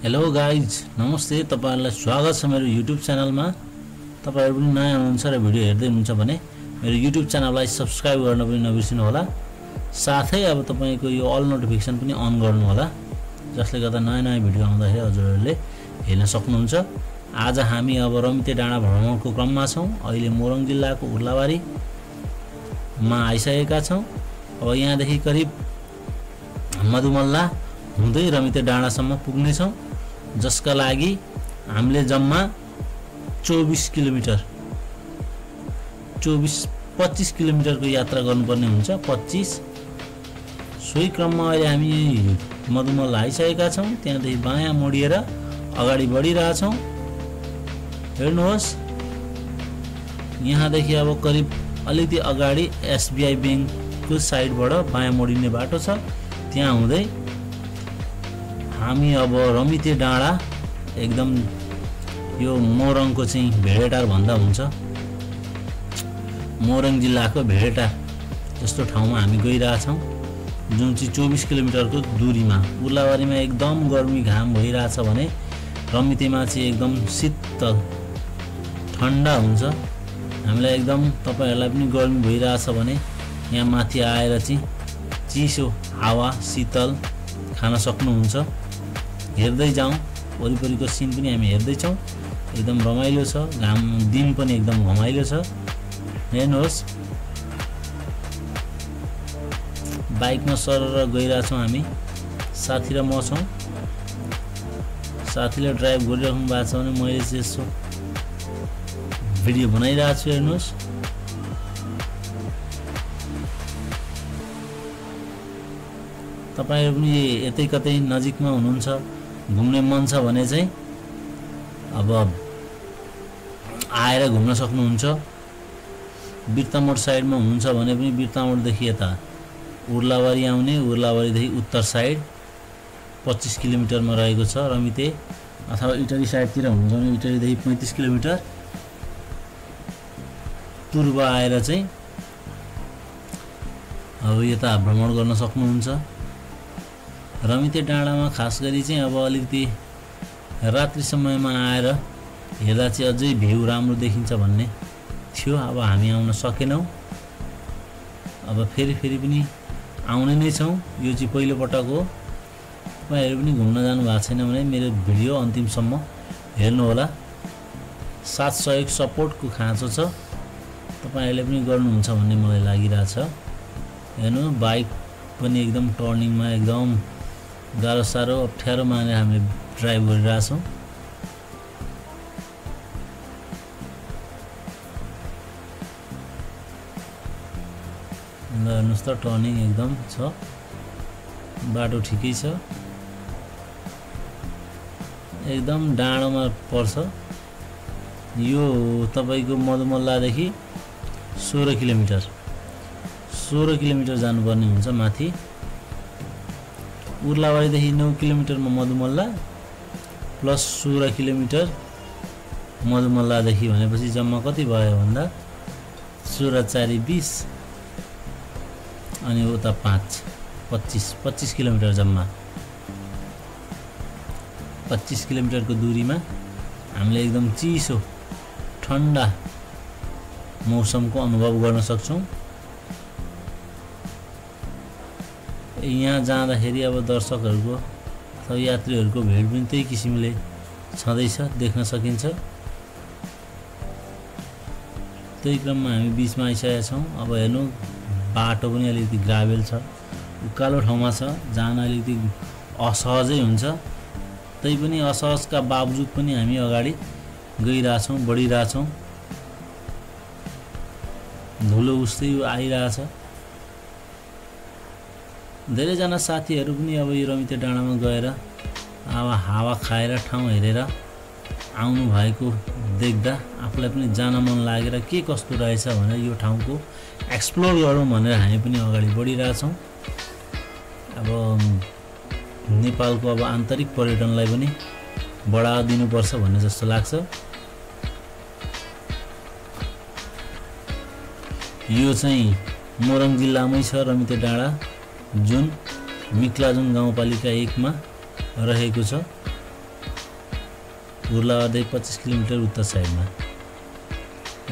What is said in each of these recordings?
Hello guys नमस्ते तपाईहरुलाई स्वागत छ मेरो युट्युब च्यानलमा। तपाईहरु पनि नयाँ हुनुहुन्छ र भिडियो हेर्दै हुनुहुन्छ भने मेरो युट्युब च्यानललाई सब्स्क्राइब गर्न पनि नबिर्सिनु होला। साथै अब तपाईको यो अल नोटिफिकेसन पनि अन गर्नु होला, जसले गर्दा नयाँ नयाँ भिडियो आउँदाखेरि हजुरहरुले हेर्न सक्नुहुन्छ। आज हामी अब रमिते डाँडा भ्रमणको क्रममा छौं। अहिले मोरङ जिल्लाको उर्लाबारी मा आइसकेका छौं। अब यहाँदेखि करिब मधुमल्ला हुँदै रमिते डाँडासम्म पुग्ने छौं, जसका लागि हामीले जम्मा 25 किलोमिटरको यात्रा गर्नुपर्ने हुन्छ। 25 सोही क्रममा अहिले हामी मधुमल्ला आइसकेका छौं। त्यहाँदेखि बायाँ मोडिएर अगाडि बढिरहेछौं। हेर्नुहोस्, यहाँदेखि अब करिब अलिकति अगाडि एसबीआई बैंकको साइडबाट बायाँ मोडिने बाटो छ। त्यहाँ हुँदै हामी अब रमिते डाँडा एकदम यो मोरङको चाहिँ भेडेटार भन्दा हुन्छ, मोरङ जिल्लाको भेडेटार जस्तो ठाउँमा हामी गइरहेछौं, जुन चाहिँ 24 किलोमिटरको दूरीमा। उर्लाबारीमा एकदम गर्मी घाम भइरहेछ भने रमितेमा चाहिँ एकदम शीतल ठण्डा हुन्छ। हामीलाई एकदम तपाईहरुलाई पनि गर्मी भइरहेछ भने यहाँ माथि आएर चाहिँ चिसो हावा शीतल खान सक्नुहुन्छ। हेर्दै जाउँ, वरिपरिको सिन पनि हामी हेर्दै छौं। एकदम रमाइलो छ, घाम दिन पनि एकदम घमाइलो छ। हेर्नुहोस्, बाइकमा सरर गइरहेछौं हामी, साथी र म छौं। साथीले ड्राइभ गरिराख्नु भएको छ भने मैले चाहिँ यसो भिडियो बनाइरहेको छु। हेर्नुहोस्, तपाईहरु पनि यतै कतै नजिकमा हुनुहुन्छ, घुम्ने मन छ भने चाहिँ अब आएर घुम्न सक्नुहुन्छ। बिर्तामोड साइडमा हुनुहुन्छ भने पनि बिर्तामोडदेखि यता उर्लाबारी आउने, उर्लाबारीदेखि उत्तर साइड 25 किलोमिटरमा रहेको छ रमिते। अथवा इटरी साइडतिर हुनुहुन्छ भने इटरीदेखि 35 किलोमिटर पूर्व आएर चाहिँ अब यता भ्रमण गर्न सक्नुहुन्छ। रमिते डाँडामा खास गरी चाहिँ अब अलिकति रात्रि समयमा आएर हेर्दा चाहिँ अझै भ्यू राम्रो देखिन्छ भन्ने थियो। अब हामी आउन सकेनौं, अब फेरि पनि आउने नै छौं। यो चाहिँ पहिलो पटक हो। तपाईहरु पनि घुम्न जानु भएको छैन भने मेरो भिडियो अन्तिमसम्म हेर्नु होला। साथ सहयोग सपोर्टको खाँचो छ, तपाईहरुले पनि गर्नुहुन्छ भन्ने मलाई लागिरहेछ। हेर्नु, बाइक पनि एकदम टर्निङमा एकदम गाह्रो साह्रो अप्ठ्यारो मानेर हामीले ड्राइभ गरिरहेछौं। हेर्नुहोस् त, टर्निङ एकदम छ, बाटो ठिकै छ, एकदम डाँडोमा पर्छ। यो तपाईको मधुमल्लादेखि 16 किलोमिटर जानुपर्ने हुन्छ माथि। उर्लाबारीदेखि 9 किलोमिटरमा मधुमल्ला प्लस 16 किलोमिटर मधुमल्लादेखि भनेपछि जम्मा कति भयो भन्दा 16 4 20 अनि उता 5 25 किलोमिटर जम्मा। 25 किलोमिटरको दूरीमा हामीले एकदम चिसो ठण्डा मौसमको अनुभव गर्न सक्छौं। यहाँ जाँदाखेरि अब दर्शकहरुको अथवा यात्रीहरुको भिड पनि त्यही किसिमले छँदैछ, देख्न सकिन्छ। त्यही क्रममा हामी बीचमा आइसकेका छौं। अब हेर्नु, बाटो पनि अलिकति ग्राभेल छ, उकालो ठाउँमा छ, जान अलिकति असहजै हुन्छ। तैपनि असहजका बावजुद पनि हामी अगाडि गइरहेछौं, बढिरहेछौं। धुलो उस्तै आइरहेछ। धेरैजना साथीहरु पनि अब यो रमिते डाँडामा गएर अब हावा खाएर ठाउँ हेरेर आउनु भएको देख्दा आफूलाई पनि जान मन लागेर के कस्तो रहेछ भनेर यो ठाउँको एक्सप्लोर गरौँ भनेर हामी पनि अगाडि बढिरहेछौं। अब नेपालको अब आन्तरिक पर्यटनलाई पनि बढावा दिनुपर्छ भन्ने जस्तो लाग्छ। यो चाहिँ मोरङ जिल्लामै छ रमिते डाँडा, जुन मिक्लाजुङ गाउँपालिका 1 मा रहेको छ। उर्लाबादै 25 किलोमिटर उत्तर साइडमा।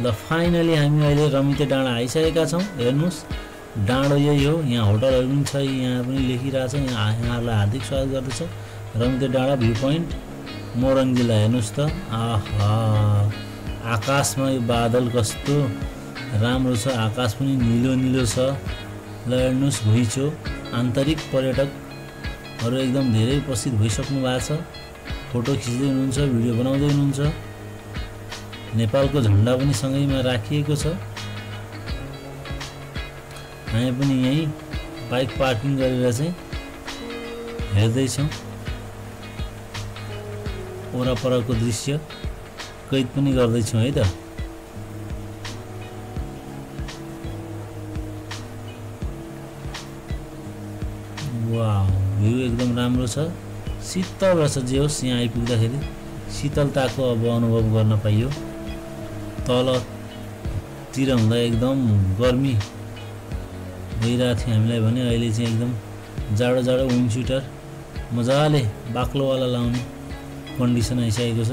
ल फाइनली हामी अहिले रमिते डाँडा आइसकेका छौँ। हेर्नुहोस् डाँडो यही हो, यहाँ होटलहरू पनि छ, यहाँ पनि लेखिरहेछ। यहाँहरूलाई हार्दिक स्वागत गर्दछ रमिते डाँडा भ्यू पोइन्ट मोरङ जिल्ला। हेर्नुहोस् त, आहा आकाशमा यो बादल कस्तो राम्रो छ, आकाश पनि निलो निलो छ। ल हेर्नुहोस् घुइँचो आन्तरिक पर्यटकहरू एकदम धेरै उपस्थित भइसक्नु भएको छ, फोटो खिच्दै हुनुहुन्छ, भिडियो बनाउँदै हुनुहुन्छ। नेपालको झन्डा पनि सँगैमा राखिएको छ। हामी पनि यहीँ बाइक पार्किङ गरेर चाहिँ हेर्दैछौँ वरपरको दृश्य, कैद पनि गर्दैछौँ है त। वाह भ्यू एकदम राम्रो छ, शीतल रहेछ। जे होस् यहाँ आइपुग्दाखेरि शीतलताको अब अनुभव गर्न पाइयो। तलतिर हुँदा एकदम गर्मी भइरहेको थियो हामीलाई भने अहिले चाहिँ एकदम जाडो जाडो विन्ड स्वेटर मजाले बाक्लोवाला लाउने कन्डिसन आइसकेको छ।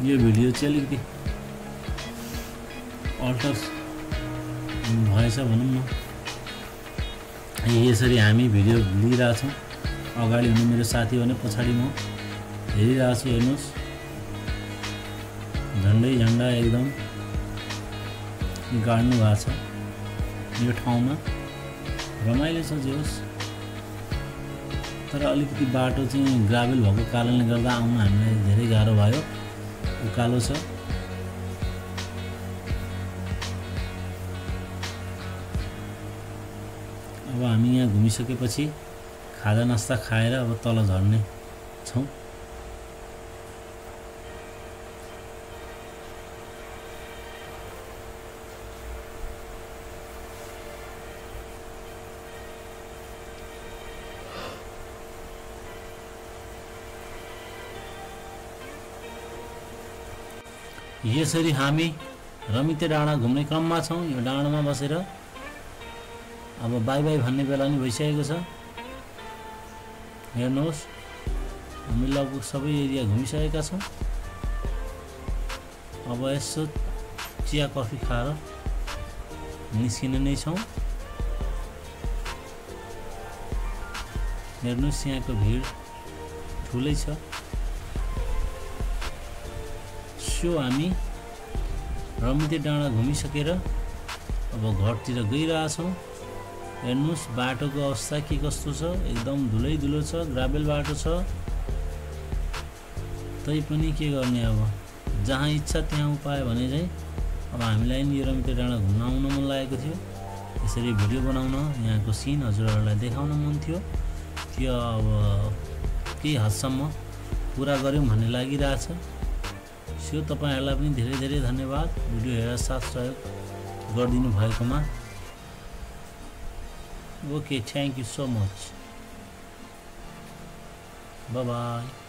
यो भिडियो चाहिँ अलिकति अल्टर भएछ भनौँ न। यसरी हामी भिडियो लिइरहेछौँ, अगाडि हुनु मेरो साथी भने पछाडि म हेरिरहेको छु। हेर्नुहोस् झन्डै झन्डा एकदम गाड्नु भएको छ यो ठाउँमा, रमाइलो छ जे होस्। तर अलिकति बाटो चाहिँ ग्राभेल भएको कारणले गर्दा आउन हामीलाई धेरै गाह्रो भयो, उकालो छ। अब हामी यहाँ घुमिसकेपछि खाजा नास्ता खाएर अब तल झर्ने छौँ। यसरी हामी रमिते डाँडा घुम्ने क्रममा छौँ। यो डाँडामा बसेर अब बाई बाई भन्ने बेला नि भइसकेको छ। हेर्नुहोस् हामी लगभग सबै एरिया घुमिसकेका छौँ। अब यसो चिया कफी खाएर निस्किने नै छौँ। हेर्नुहोस् यहाँको भिड ठुलै छ। सो हामी रमिते डाँडा घुमिसकेर अब घरतिर गइरहेछौँ। हेर्नुहोस् बाटोको अवस्था के कस्तो छ, एकदम धुलै धुलो छ, ग्राभेल बाटो छ। तै पनि के गर्ने, अब जहाँ इच्छा त्यहाँ उपाय भने चाहिँ अब हामीलाई नि यो रमिते डाँडा घुम्न आउन मन लागेको थियो। यसरी भिडियो बनाउन, यहाँको सिन हजुरहरूलाई देखाउन मन थियो। त्यो अब केही हदसम्म पुरा गऱ्यौँ भन्ने लागिरहेछ। सो तपाईँहरूलाई पनि धेरै धेरै धन्यवाद भिडियो हेरेर साथ सहयोग गरिदिनु भएकोमा। Okay, thank you so much. Bye bye.